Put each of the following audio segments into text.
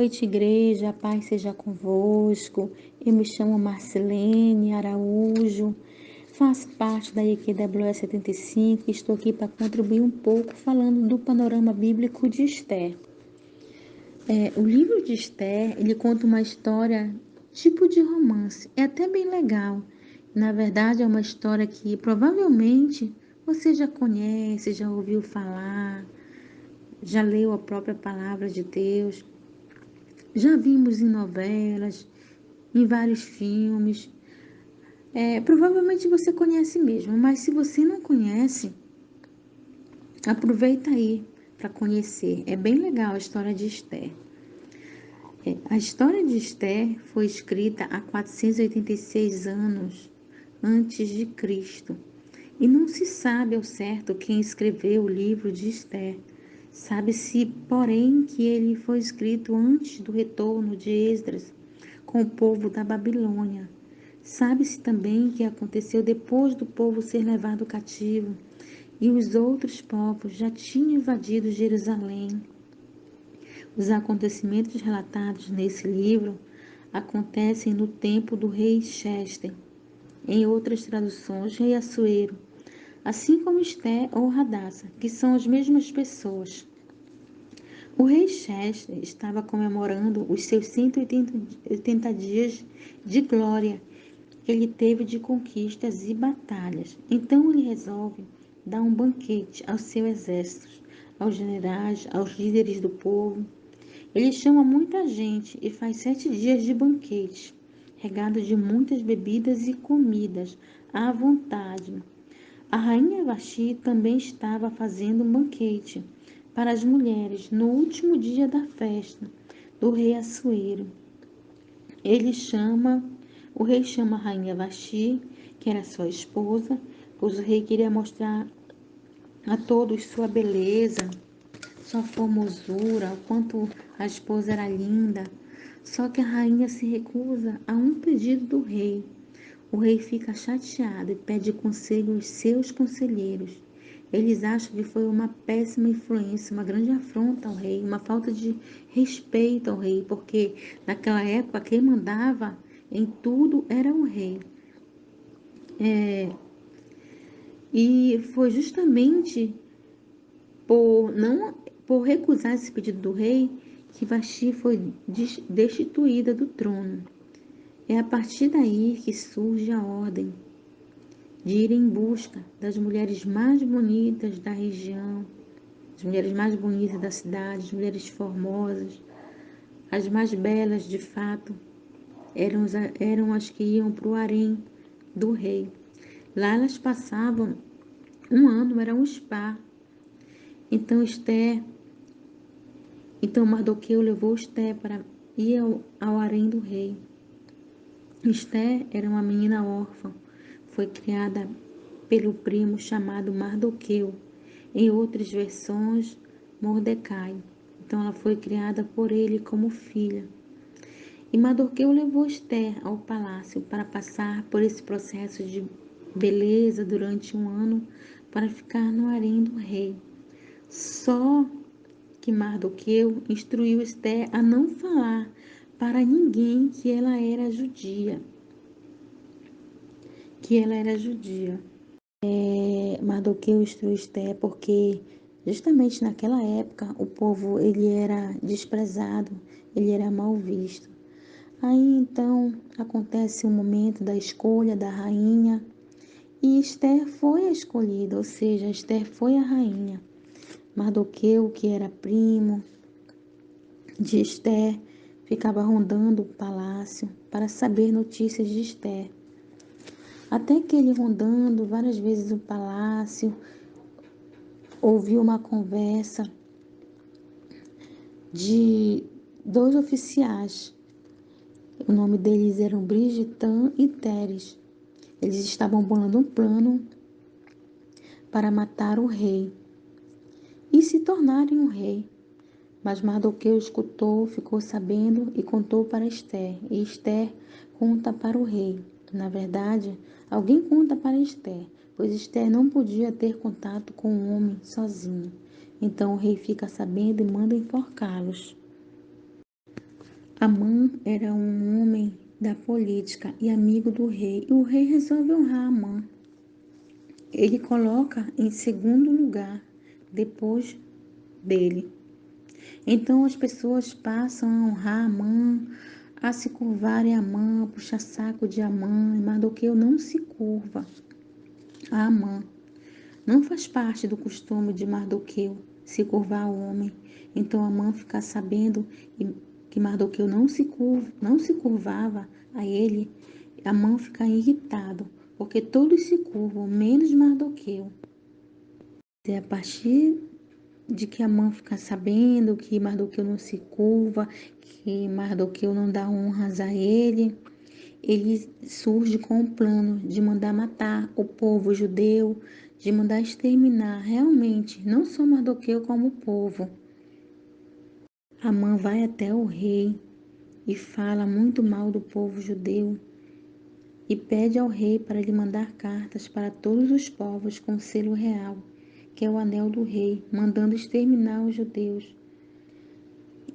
noite, igreja, a paz seja convosco. Eu me chamo Marcelene Araújo, faço parte da EQWS 75 e estou aqui para contribuir um pouco falando do panorama bíblico de Esther. O livro de Esther, ele conta uma história tipo de romance, é até bem legal. Na verdade, é uma história que provavelmente você já conhece, já ouviu falar, já leu a própria palavra de Deus. Já vimos em novelas, em vários filmes. Provavelmente você conhece mesmo, mas se você não conhece, aproveita aí para conhecer. É bem legal a história de Esther. A história de Esther foi escrita há 486 anos antes de Cristo. E não se sabe ao certo quem escreveu o livro de Esther. Sabe-se, porém, que ele foi escrito antes do retorno de Esdras com o povo da Babilônia. Sabe-se também que aconteceu depois do povo ser levado cativo e os outros povos já tinham invadido Jerusalém. Os acontecimentos relatados nesse livro acontecem no tempo do rei Chester, em outras traduções, rei Assuero, assim como Esté ou Radassa, que são as mesmas pessoas. O rei Chester estava comemorando os seus 180 dias de glória que ele teve de conquistas e batalhas. Então ele resolve dar um banquete ao seu exército, aos generais, aos líderes do povo. Ele chama muita gente e faz 7 dias de banquete, regado de muitas bebidas e comidas, à vontade. A rainha Vasti também estava fazendo um banquete para as mulheres no último dia da festa do rei Assuero. O rei chama a rainha Vasti, que era sua esposa, pois o rei queria mostrar a todos sua beleza, sua formosura, o quanto a esposa era linda. Só que a rainha se recusa a um pedido do rei. O rei fica chateado e pede conselho aos seus conselheiros. Eles acham que foi uma péssima influência, uma grande afronta ao rei, uma falta de respeito ao rei, porque naquela época quem mandava em tudo era o rei. E foi justamente por recusar esse pedido do rei que Vasti foi destituída do trono. É a partir daí que surge a ordem de ir em busca das mulheres mais bonitas da região, as mulheres mais bonitas da cidade, as mulheres formosas, as mais belas de fato, eram as que iam para o harém do rei. Lá elas passavam um ano, era um spa. Então Mardoqueu levou Esther para ir ao harém do rei. Esther era uma menina órfã, foi criada pelo primo chamado Mardoqueu, em outras versões, Mordecai. Então ela foi criada por ele como filha. E Mardoqueu levou Esther ao palácio para passar por esse processo de beleza durante um ano para ficar no harém do rei. Só que Mardoqueu instruiu Esther a não falar para ninguém que ela era judia. Mardoqueu instruiu Esther porque justamente naquela época o povo ele era desprezado, ele era mal visto. Aí então acontece o momento da escolha da rainha e Esther foi a escolhida, ou seja, Esther foi a rainha. Mardoqueu, que era primo de Esther, ficava rondando o palácio para saber notícias de Esther. Até que ele, rondando várias vezes o palácio, ouviu uma conversa de 2 oficiais. O nome deles eram Brigitan e Teres. Eles estavam bolando um plano para matar o rei e se tornarem um rei. Mas Mardoqueu escutou, ficou sabendo e contou para Esther. E Esther conta para o rei. Na verdade, alguém conta para Esther, pois Esther não podia ter contato com o homem sozinha. Então o rei fica sabendo e manda enforcá-los. Amã era um homem da política e amigo do rei, e o rei resolve honrar Amã. Ele coloca em segundo lugar, depois dele. Então as pessoas passam a honrar Amã, a se curvarem a Amã, a puxar saco de Amã, e Mardoqueu não se curva a Amã. Não faz parte do costume de Mardoqueu se curvar ao homem. Então Amã fica sabendo que Mardoqueu não se curvava a ele. Amã fica irritado, porque todos se curvam, menos Mardoqueu. E a partir de que Amã fica sabendo que Mardoqueu não se curva, que Mardoqueu não dá honras a ele, ele surge com o plano de mandar matar o povo judeu, de mandar exterminar realmente, não só Mardoqueu como o povo. Amã vai até o rei e fala muito mal do povo judeu e pede ao rei para lhe mandar cartas para todos os povos com selo real, que é o anel do rei, mandando exterminar os judeus.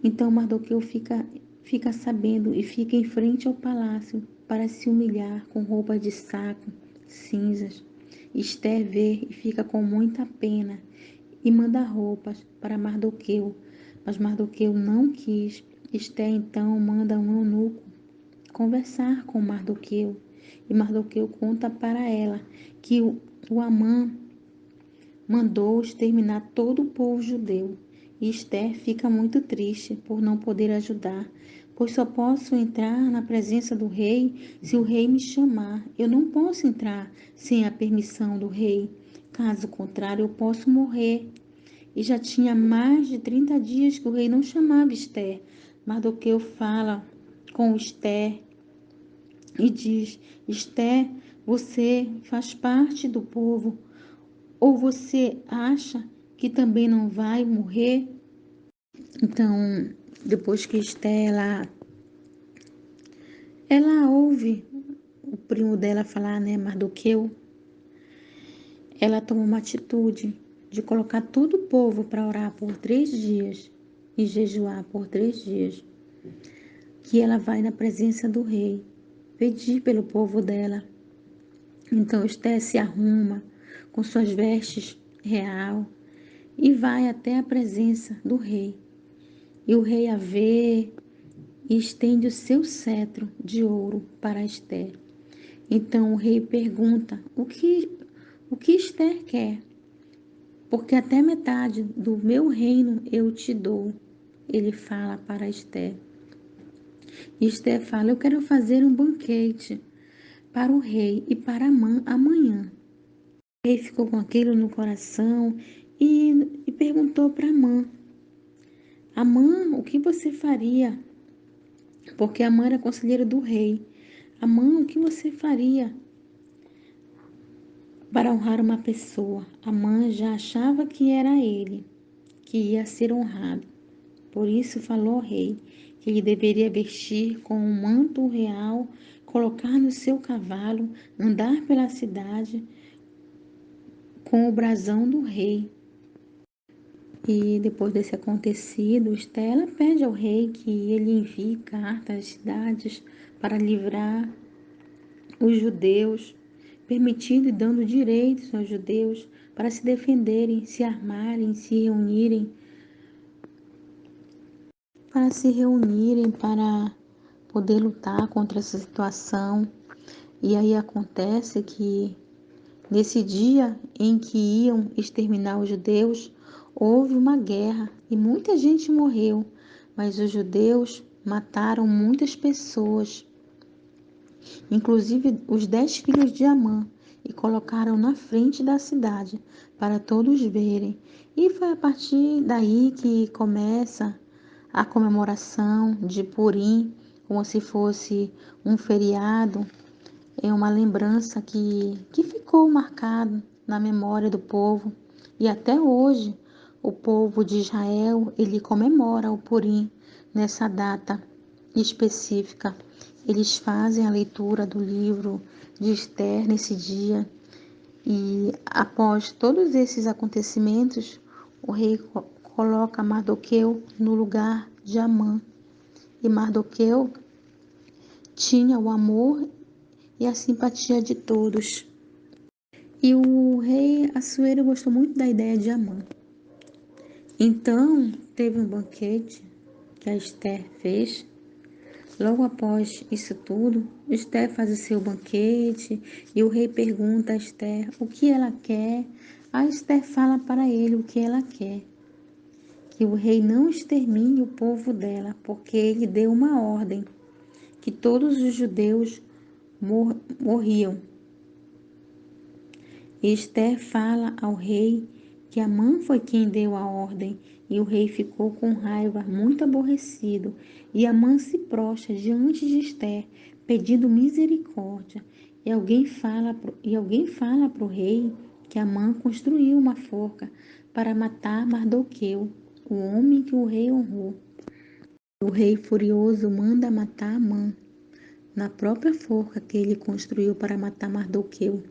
Então Mardoqueu fica sabendo e fica em frente ao palácio para se humilhar com roupas de saco, cinzas. Ester vê e fica com muita pena e manda roupas para Mardoqueu, mas Mardoqueu não quis. Ester então manda um eunuco conversar com Mardoqueu e Mardoqueu conta para ela que o Amã mandou exterminar todo o povo judeu. E Ester fica muito triste por não poder ajudar, pois só posso entrar na presença do rei se o rei me chamar. Eu não posso entrar sem a permissão do rei. Caso contrário, eu posso morrer. E já tinha mais de 30 dias que o rei não chamava Ester. Mardoqueu fala com Ester e diz: Ester, você faz parte do povo. Ou você acha que também não vai morrer? Então, depois que Estela, ela ouve o primo dela falar, né, Mardoqueu, ela toma uma atitude de colocar todo o povo para orar por 3 dias e jejuar por 3 dias. Que ela vai na presença do rei, pedir pelo povo dela. Então Esté se arruma com suas vestes real e vai até a presença do rei. E o rei a vê e estende o seu cetro de ouro para Ester. Então o rei pergunta: o que Ester quer? Porque até metade do meu reino eu te dou. Ele fala para Ester. Ester fala: eu quero fazer um banquete para o rei e para Amã amanhã. O rei ficou com aquilo no coração e perguntou para Amã: Amã, o que você faria? Porque Amã era conselheira do rei. Amã, o que você faria para honrar uma pessoa? Amã já achava que era ele que ia ser honrado. Por isso falou ao rei que ele deveria vestir com um manto real, colocar no seu cavalo, andar pela cidade com o brasão do rei. E depois desse acontecido, Estela pede ao rei que ele envie cartas às cidades para livrar os judeus, permitindo e dando direitos aos judeus para se defenderem, se armarem, para poder lutar contra essa situação. E aí acontece que nesse dia em que iam exterminar os judeus, houve uma guerra e muita gente morreu, mas os judeus mataram muitas pessoas, inclusive os 10 filhos de Amã, e colocaram na frente da cidade para todos verem. E foi a partir daí que começa a comemoração de Purim, como se fosse um feriado. É uma lembrança que ficou marcada na memória do povo. E até hoje, o povo de Israel, ele comemora o Purim nessa data específica. Eles fazem a leitura do livro de Ester nesse dia. E após todos esses acontecimentos, o rei coloca Mardoqueu no lugar de Amã e Mardoqueu tinha o amor e a simpatia de todos. E o rei Assuero gostou muito da ideia de Amã. Então, teve um banquete que a Esther fez. Logo após isso tudo, Esther faz o seu banquete e o rei pergunta a Esther o que ela quer. A Esther fala para ele o que ela quer, que o rei não extermine o povo dela, porque ele deu uma ordem que todos os judeus morriam. E Esther fala ao rei que Amã foi quem deu a ordem, e o rei ficou com raiva, muito aborrecido. E Amã se prostra diante de Esther, pedindo misericórdia. E alguém fala para o rei que Amã construiu uma forca para matar Mardoqueu, o homem que o rei honrou. O rei furioso manda matar Amã na própria forca que ele construiu para matar Mardoqueu.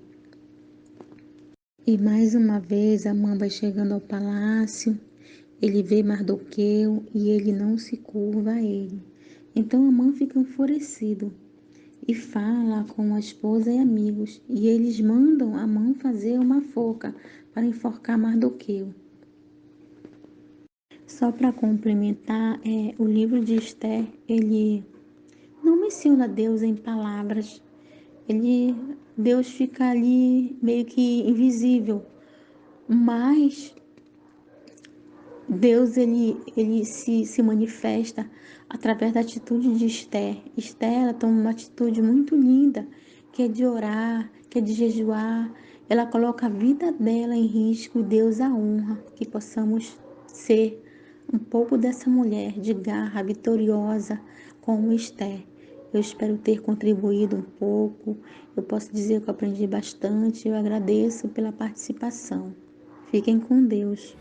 E mais uma vez Amã vai chegando ao palácio, ele vê Mardoqueu e ele não se curva a ele. Então Amã fica enfurecido e fala com a esposa e amigos, e eles mandam Amã fazer uma forca para enforcar Mardoqueu. Só para complementar, o livro de Esther, ele não menciona Deus em palavras. Deus fica ali meio que invisível, mas Deus ele se manifesta através da atitude de Esther. Esther ela toma uma atitude muito linda, que é de orar, que é de jejuar. Ela coloca a vida dela em risco e Deus a honra. Que possamos ser um pouco dessa mulher de garra, vitoriosa como Esther. Eu espero ter contribuído um pouco. Eu posso dizer que eu aprendi bastante. Eu agradeço pela participação. Fiquem com Deus.